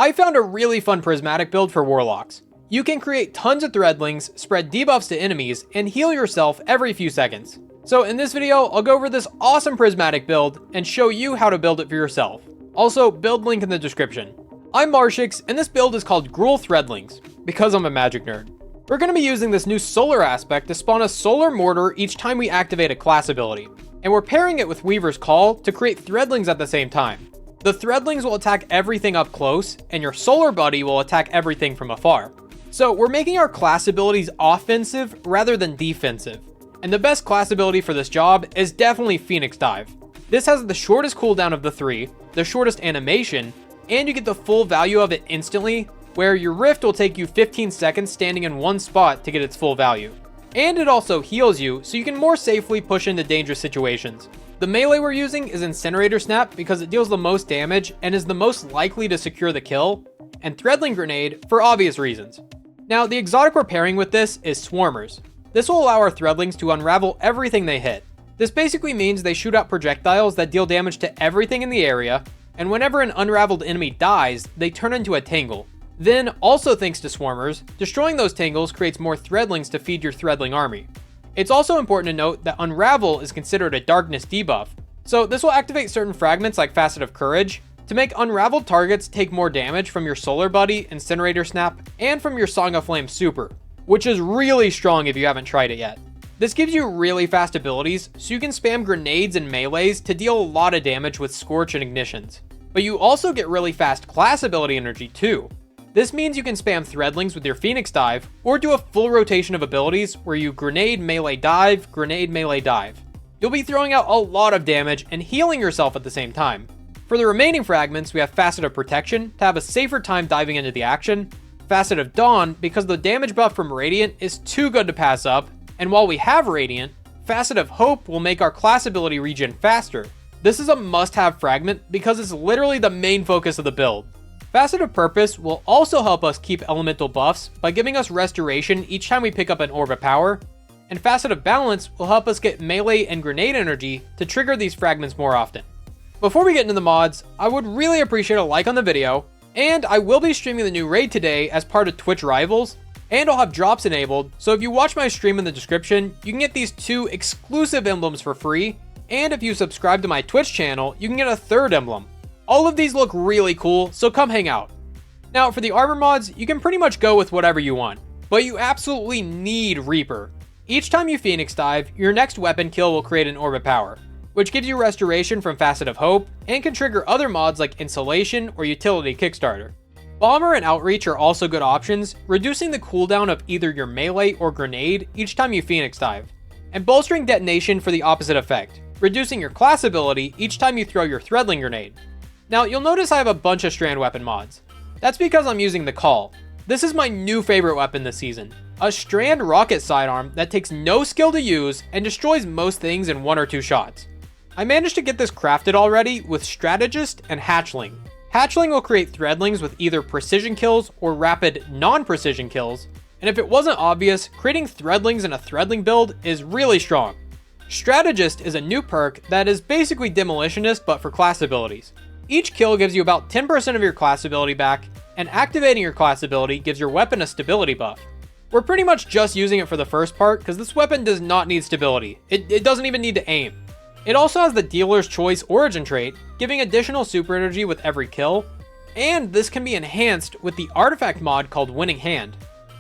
I found a really fun prismatic build for warlocks. You can create tons of threadlings, spread debuffs to enemies, and heal yourself every few seconds. So in this video, I'll go over this awesome prismatic build and show you how to build it for yourself. Also, build link in the description. I'm Marshix, and this build is called Gruul Threadlings, because I'm a magic nerd. We're going to be using this new solar aspect to spawn a solar mortar each time we activate a class ability, and we're pairing it with Weaver's Call to create threadlings at the same time. The threadlings will attack everything up close, and your solar buddy will attack everything from afar. So we're making our class abilities offensive rather than defensive, and the best class ability for this job is definitely Phoenix Dive. This has the shortest cooldown of the three, the shortest animation, and you get the full value of it instantly, where your rift will take you 15 seconds standing in one spot to get its full value. And it also heals you, so you can more safely push into dangerous situations. The melee we're using is Incinerator Snap because it deals the most damage and is the most likely to secure the kill, and Threadling Grenade for obvious reasons. Now, the exotic we're pairing with this is Swarmers. This will allow our threadlings to unravel everything they hit. This basically means they shoot out projectiles that deal damage to everything in the area, and whenever an unraveled enemy dies, they turn into a tangle. Then, also thanks to Swarmers, destroying those tangles creates more threadlings to feed your threadling army. It's also important to note that Unravel is considered a darkness debuff, so this will activate certain fragments like Facet of Courage to make unraveled targets take more damage from your Solar Buddy, Incinerator Snap, and from your Song of Flame super, which is really strong if you haven't tried it yet. This gives you really fast abilities, so you can spam grenades and melees to deal a lot of damage with Scorch and Ignitions. But you also get really fast class ability energy too. This means you can spam threadlings with your Phoenix Dive, or do a full rotation of abilities where you grenade, melee, dive, grenade, melee, dive. You'll be throwing out a lot of damage and healing yourself at the same time. For the remaining fragments, we have Facet of Protection to have a safer time diving into the action, Facet of Dawn because the damage buff from Radiant is too good to pass up, and while we have Radiant, Facet of Hope will make our class ability regen faster. This is a must-have fragment because it's literally the main focus of the build. Facet of Purpose will also help us keep elemental buffs by giving us restoration each time we pick up an Orb of Power, and Facet of Balance will help us get melee and grenade energy to trigger these fragments more often. Before we get into the mods, I would really appreciate a like on the video, and I will be streaming the new raid today as part of Twitch Rivals, and I'll have drops enabled, so if you watch my stream in the description, you can get these 2 exclusive emblems for free, and if you subscribe to my Twitch channel, you can get a 3rd emblem. All of these look really cool, so come hang out. Now, for the armor mods, you can pretty much go with whatever you want, but you absolutely need Reaper. Each time you Phoenix Dive, your next weapon kill will create an Orb of Power, which gives you restoration from Facet of Hope, and can trigger other mods like Insulation or Utility Kickstarter. Bomber and Outreach are also good options, reducing the cooldown of either your melee or grenade each time you Phoenix Dive, and Bolstering Detonation for the opposite effect, reducing your class ability each time you throw your Threadling Grenade. Now, you'll notice I have a bunch of strand weapon mods. That's because I'm using the Call. This is my new favorite weapon this season. A strand rocket sidearm that takes no skill to use and destroys most things in 1 or 2 shots. I managed to get this crafted already with Strategist and Hatchling. Hatchling will create threadlings with either precision kills or rapid non-precision kills, and if it wasn't obvious, creating threadlings in a threadling build is really strong. Strategist is a new perk that is basically Demolitionist but for class abilities. Each kill gives you about 10% of your class ability back, and activating your class ability gives your weapon a stability buff. We're pretty much just using it for the first part because this weapon does not need stability. It doesn't even need to aim. It also has the Dealer's Choice Origin trait, giving additional super energy with every kill, and this can be enhanced with the artifact mod called Winning Hand.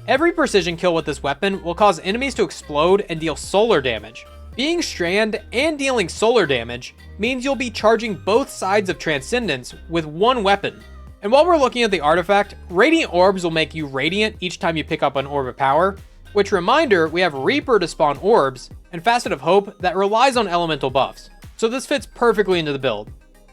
Every precision kill with this weapon will cause enemies to explode and deal solar damage. Being strand and dealing solar damage means you'll be charging both sides of Transcendence with one weapon. And while we're looking at the artifact, Radiant Orbs will make you Radiant each time you pick up an Orb of Power, which reminder, we have Reaper to spawn orbs, and Facet of Hope that relies on elemental buffs, so this fits perfectly into the build.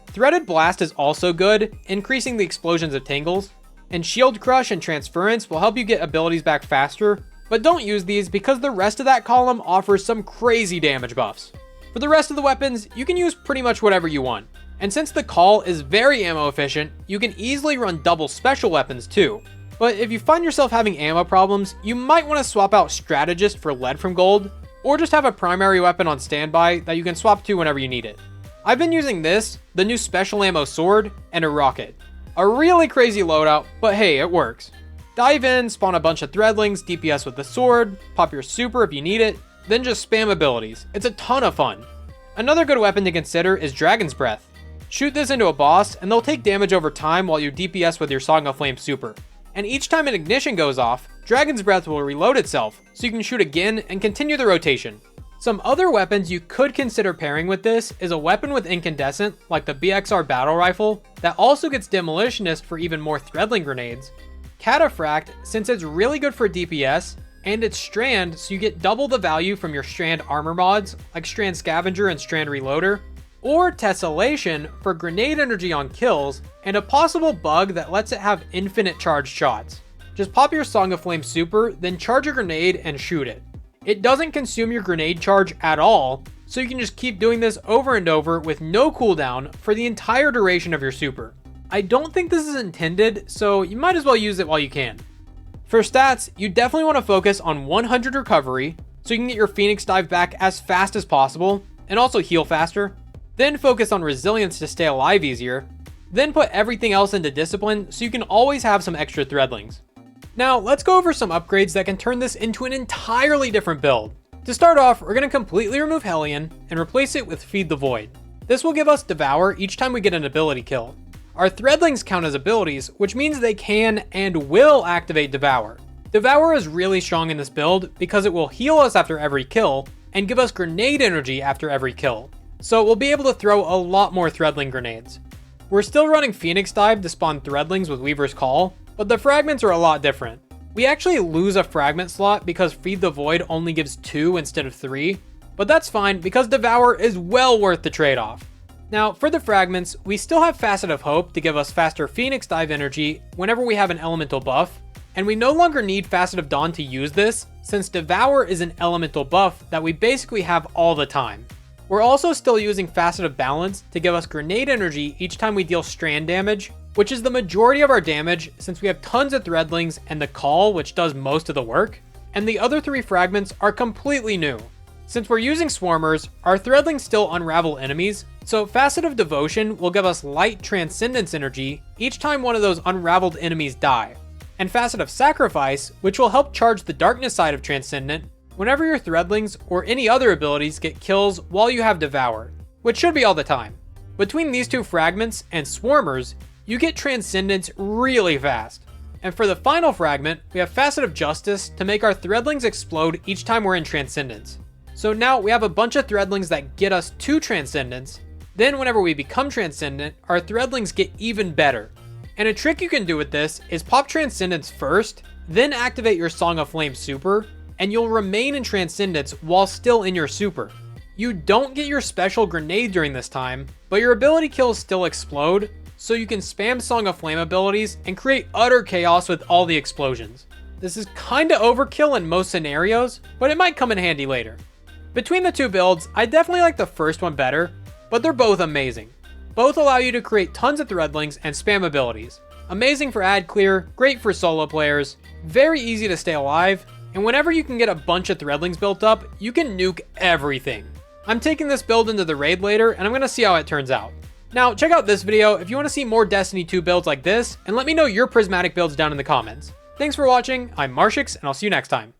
Threaded Blast is also good, increasing the explosions of tangles, and Shield Crush and Transference will help you get abilities back faster, but don't use these because the rest of that column offers some crazy damage buffs. For the rest of the weapons, you can use pretty much whatever you want, and since the Call is very ammo efficient, you can easily run double special weapons too. But if you find yourself having ammo problems, you might want to swap out Strategist for Lead from Gold, or just have a primary weapon on standby that you can swap to whenever you need it. I've been using this, the new special ammo sword, and a rocket. A really crazy loadout, but hey, it works. Dive in, spawn a bunch of threadlings, DPS with the sword, pop your super if you need it, then just spam abilities. It's a ton of fun. Another good weapon to consider is Dragon's Breath. Shoot this into a boss and they'll take damage over time while you DPS with your Song of Flame super. And each time an ignition goes off, Dragon's Breath will reload itself, so you can shoot again and continue the rotation. Some other weapons you could consider pairing with this is a weapon with incandescent, like the BXR battle rifle, that also gets demolitionist for even more threadling grenades. Cataphract, since it's really good for DPS, and it's strand, so you get double the value from your strand armor mods, like Strand Scavenger and Strand Reloader, or Tessellation for grenade energy on kills, and a possible bug that lets it have infinite charged shots. Just pop your Song of Flame super, then charge a grenade and shoot it. It doesn't consume your grenade charge at all, so you can just keep doing this over and over with no cooldown for the entire duration of your super. I don't think this is intended, so you might as well use it while you can. For stats, you definitely want to focus on 100 recovery, so you can get your Phoenix Dive back as fast as possible, and also heal faster. Then focus on resilience to stay alive easier. Then put everything else into discipline, so you can always have some extra threadlings. Now, let's go over some upgrades that can turn this into an entirely different build. To start off, we're going to completely remove Hellion and replace it with Feed the Void. This will give us Devour each time we get an ability kill. Our threadlings count as abilities, which means they can and will activate Devour. Devour is really strong in this build because it will heal us after every kill and give us grenade energy after every kill. So we'll be able to throw a lot more threadling grenades. We're still running Phoenix Dive to spawn threadlings with Weaver's Call, but the fragments are a lot different. We actually lose a fragment slot because Feed the Void only gives 2 instead of 3, but that's fine because Devour is well worth the trade-off. Now, for the fragments, we still have Facet of Hope to give us faster Phoenix Dive energy whenever we have an elemental buff, and we no longer need Facet of Dawn to use this, since Devour is an elemental buff that we basically have all the time. We're also still using Facet of Balance to give us grenade energy each time we deal strand damage, which is the majority of our damage since we have tons of threadlings and the Call, which does most of the work, and the other 3 fragments are completely new. Since we're using Swarmers, our threadlings still unravel enemies, so Facet of Devotion will give us light Transcendence energy each time one of those unraveled enemies die, and Facet of Sacrifice, which will help charge the darkness side of Transcendent whenever your threadlings or any other abilities get kills while you have Devour, which should be all the time. Between these 2 fragments and Swarmers, you get Transcendence really fast. And for the final fragment, we have Facet of Justice to make our threadlings explode each time we're in Transcendence. So now we have a bunch of threadlings that get us to Transcendence, then whenever we become Transcendent, our threadlings get even better. And a trick you can do with this is pop Transcendence first, then activate your Song of Flame super, and you'll remain in Transcendence while still in your super. You don't get your special grenade during this time, but your ability kills still explode, so you can spam Song of Flame abilities and create utter chaos with all the explosions. This is kinda overkill in most scenarios, but it might come in handy later. Between the 2 builds, I definitely like the first one better, but they're both amazing. Both allow you to create tons of threadlings and spam abilities. Amazing for ad clear, great for solo players, very easy to stay alive, and whenever you can get a bunch of threadlings built up, you can nuke everything. I'm taking this build into the raid later, and I'm gonna see how it turns out. Now, check out this video if you want to see more Destiny 2 builds like this, and let me know your prismatic builds down in the comments. Thanks for watching, I'm Marshix, and I'll see you next time.